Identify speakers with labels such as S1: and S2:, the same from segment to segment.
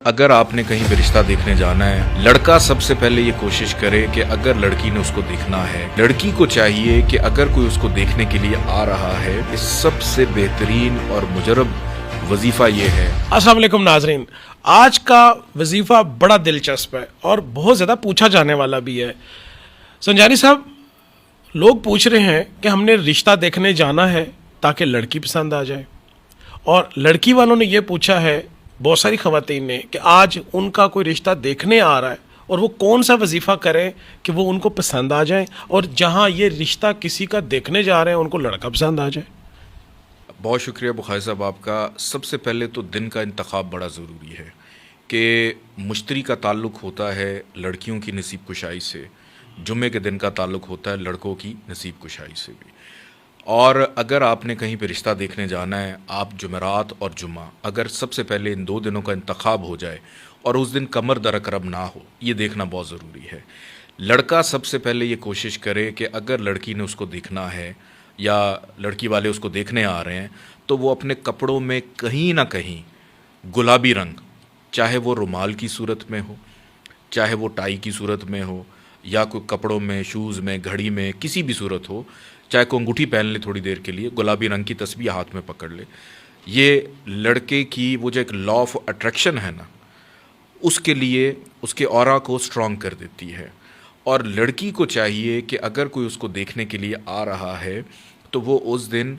S1: اگر آپ نے کہیں پہ رشتہ دیکھنے جانا ہے، لڑکا سب سے پہلے یہ کوشش کرے کہ اگر لڑکی نے اس کو دیکھنا ہے، لڑکی کو چاہیے کہ اگر کوئی اس کو دیکھنے کے لیے آ رہا ہے، اس سب سے بہترین اور مجرب وظیفہ یہ ہے۔
S2: السلام علیکم ناظرین، آج کا وظیفہ بڑا دلچسپ ہے اور بہت زیادہ پوچھا جانے والا بھی ہے۔ سنجانی صاحب، لوگ پوچھ رہے ہیں کہ ہم نے رشتہ دیکھنے جانا ہے تاکہ لڑکی پسند آ جائے، اور لڑکی والوں نے یہ پوچھا ہے، بہت ساری خواتین نے، کہ آج ان کا کوئی رشتہ دیکھنے آ رہا ہے اور وہ کون سا وظیفہ کریں کہ وہ ان کو پسند آ جائیں، اور جہاں یہ رشتہ کسی کا دیکھنے جا رہے ہیں ان کو لڑکا پسند آ جائے۔
S1: بہت شکریہ بخاری صاحب آپ کا۔ سب سے پہلے تو دن کا انتخاب بڑا ضروری ہے کہ مشتری کا تعلق ہوتا ہے لڑکیوں کی نصیب کشائی سے، جمعے کے دن کا تعلق ہوتا ہے لڑکوں کی نصیب کشائی سے بھی۔ اور اگر آپ نے کہیں پہ رشتہ دیکھنے جانا ہے، آپ جمعرات اور جمعہ، اگر سب سے پہلے ان 2 دنوں کا انتخاب ہو جائے اور اس دن کمر در اکرم نہ ہو، یہ دیکھنا بہت ضروری ہے۔ لڑکا سب سے پہلے یہ کوشش کرے کہ اگر لڑکی نے اس کو دیکھنا ہے یا لڑکی والے اس کو دیکھنے آ رہے ہیں، تو وہ اپنے کپڑوں میں کہیں نہ کہیں گلابی رنگ، چاہے وہ رومال کی صورت میں ہو، چاہے وہ ٹائی کی صورت میں ہو، یا کوئی کپڑوں میں، شوز میں، گھڑی میں، کسی بھی صورت ہو، چاہے کوئی انگوٹھی پہن لے تھوڑی دیر کے لیے، گلابی رنگ کی تسبیح ہاتھ میں پکڑ لے۔ یہ لڑکے کی وہ جو ایک لا آف اٹریکشن ہے نا، اس کے لیے اس کے اورا کو سٹرونگ کر دیتی ہے۔ اور لڑکی کو چاہیے کہ اگر کوئی اس کو دیکھنے کے لیے آ رہا ہے تو وہ اس دن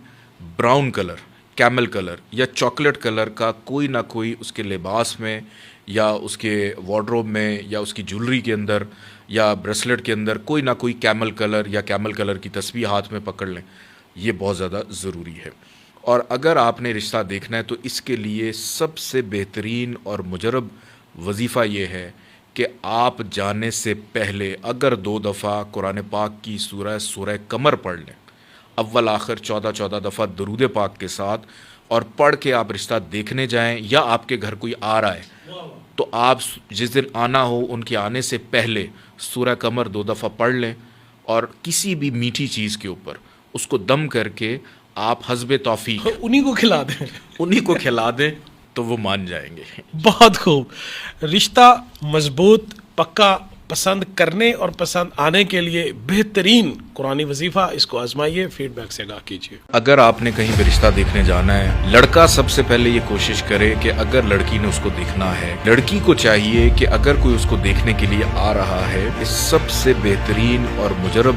S1: براؤن کلر، کیمل کلر یا چاکلیٹ کلر کا کوئی نہ کوئی اس کے لباس میں یا اس کے وارڈروب میں یا اس کی جولری کے اندر یا بریسلٹ کے اندر کوئی نہ کوئی کیمل کلر یا کیمل کلر کی تسبیح ہاتھ میں پکڑ لیں۔ یہ بہت زیادہ ضروری ہے۔ اور اگر آپ نے رشتہ دیکھنا ہے تو اس کے لیے سب سے بہترین اور مجرب وظیفہ یہ ہے کہ آپ جانے سے پہلے اگر 2 دفعہ قرآن پاک کی سورہ قمر پڑھ لیں، اول آخر 14 دفعہ درود پاک کے ساتھ، اور پڑھ کے آپ رشتہ دیکھنے جائیں، یا آپ کے گھر کوئی آ رہا ہے تو آپ جس دن آنا ہو ان کے آنے سے پہلے سورہ قمر 2 دفعہ پڑھ لیں، اور کسی بھی میٹھی چیز کے اوپر اس کو دم کر کے آپ حسب توفیق
S2: انہی کو کھلا دیں،
S1: انہی کو کھلا دیں تو وہ مان جائیں گے۔
S2: بہت خوب۔ رشتہ مضبوط، پکا، پسند کرنے اور پسند آنے کے لیے بہترین قرآنی وظیفہ، اس کو آزمائیے، فیڈ بیک سے آگاہ کیجیے۔
S1: اگر آپ نے کہیں پہ رشتہ دیکھنے جانا ہے، لڑکا سب سے پہلے یہ کوشش کرے کہ اگر لڑکی نے اس کو دیکھنا ہے، لڑکی کو چاہیے کہ اگر کوئی اس کو دیکھنے کے لیے آ رہا ہے، اس سب سے بہترین اور مجرب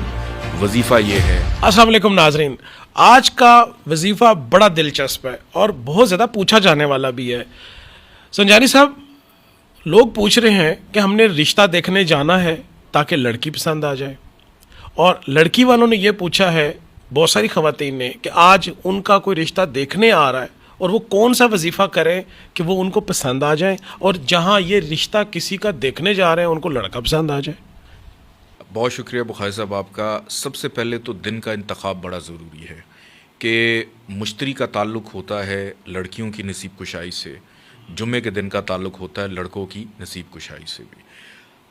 S1: وظیفہ یہ ہے۔
S2: السلام علیکم ناظرین، آج کا وظیفہ بڑا دلچسپ ہے اور بہت زیادہ پوچھا جانے والا بھی ہے۔ سنجانی صاحب، لوگ پوچھ رہے ہیں کہ ہم نے رشتہ دیکھنے جانا ہے تاکہ لڑکی پسند آ جائے، اور لڑکی والوں نے یہ پوچھا ہے، بہت ساری خواتین نے، کہ آج ان کا کوئی رشتہ دیکھنے آ رہا ہے اور وہ کون سا وظیفہ کریں کہ وہ ان کو پسند آ جائیں، اور جہاں یہ رشتہ کسی کا دیکھنے جا رہے ہیں ان کو لڑکا پسند آ جائے۔
S1: بہت شکریہ بخاری صاحب آپ کا۔ سب سے پہلے تو دن کا انتخاب بڑا ضروری ہے کہ مشتری کا تعلق ہوتا ہے لڑکیوں کی نصیب کشائی سے، جمعے کے دن کا تعلق ہوتا ہے لڑکوں کی نصیب کشائی سے بھی۔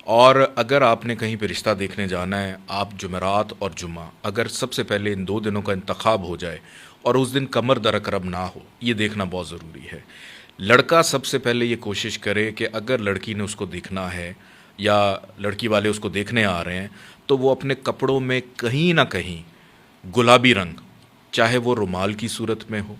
S1: اور اگر آپ نے کہیں پہ رشتہ دیکھنے جانا ہے، آپ جمعرات اور جمعہ، اگر سب سے پہلے ان 2 دنوں کا انتخاب ہو جائے اور اس دن کمر در اکرم نہ ہو، یہ دیکھنا بہت ضروری ہے۔ لڑکا سب سے پہلے یہ کوشش کرے کہ اگر لڑکی نے اس کو دیکھنا ہے یا لڑکی والے اس کو دیکھنے آ رہے ہیں، تو وہ اپنے کپڑوں میں کہیں نہ کہیں گلابی رنگ، چاہے وہ رومال کی صورت میں ہو،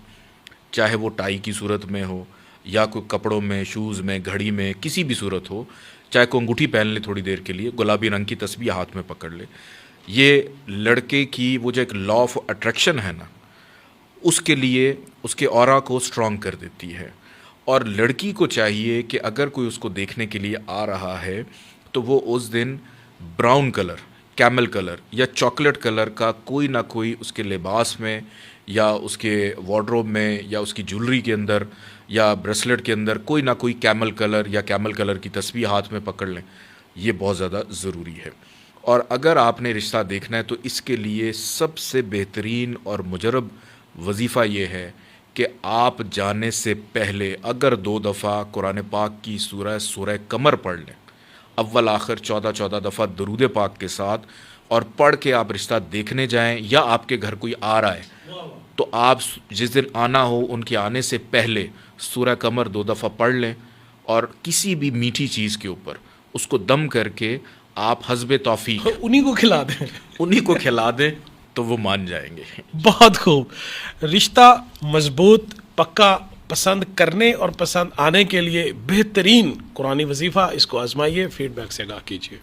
S1: چاہے وہ ٹائی کی صورت میں ہو، یا کوئی کپڑوں میں، شوز میں، گھڑی میں، کسی بھی صورت ہو، چاہے کوئی انگوٹھی پہن لے تھوڑی دیر کے لیے، گلابی رنگ کی تسبیح ہاتھ میں پکڑ لے۔ یہ لڑکے کی وہ جو ایک لا آف اٹریکشن ہے نا، اس کے لیے اس کے اورا کو سٹرونگ کر دیتی ہے۔ اور لڑکی کو چاہیے کہ اگر کوئی اس کو دیکھنے کے لیے آ رہا ہے تو وہ اس دن براؤن کلر، کیمل کلر یا چاکلیٹ کلر کا کوئی نہ کوئی اس کے لباس میں یا اس کے وارڈروب میں یا اس کی جولری کے اندر یا بریسلٹ کے اندر کوئی نہ کوئی کیمل کلر یا کیمل کلر کی تسبیح ہاتھ میں پکڑ لیں۔ یہ بہت زیادہ ضروری ہے۔ اور اگر آپ نے رشتہ دیکھنا ہے تو اس کے لیے سب سے بہترین اور مجرب وظیفہ یہ ہے کہ آپ جانے سے پہلے اگر 2 دفعہ قرآن پاک کی سورہ قمر پڑھ لیں، اول آخر 14 دفعہ درود پاک کے ساتھ، اور پڑھ کے آپ رشتہ دیکھنے جائیں، یا آپ کے گھر کوئی آ رہا ہے تو آپ جس دن آنا ہو ان کے آنے سے پہلے سورہ قمر 2 دفعہ پڑھ لیں، اور کسی بھی میٹھی چیز کے اوپر اس کو دم کر کے آپ حسب توفیق
S2: انہی کو کھلا دیں.
S1: انہی کو کھلا دیں تو وہ مان جائیں گے.
S2: بہت خوب. رشتہ مضبوط پکا پسند کرنے اور پسند آنے کے لیے بہترین قرآنی وظیفہ, اس کو آزمائیے, فیڈ بیک سے آگاہ کیجیے.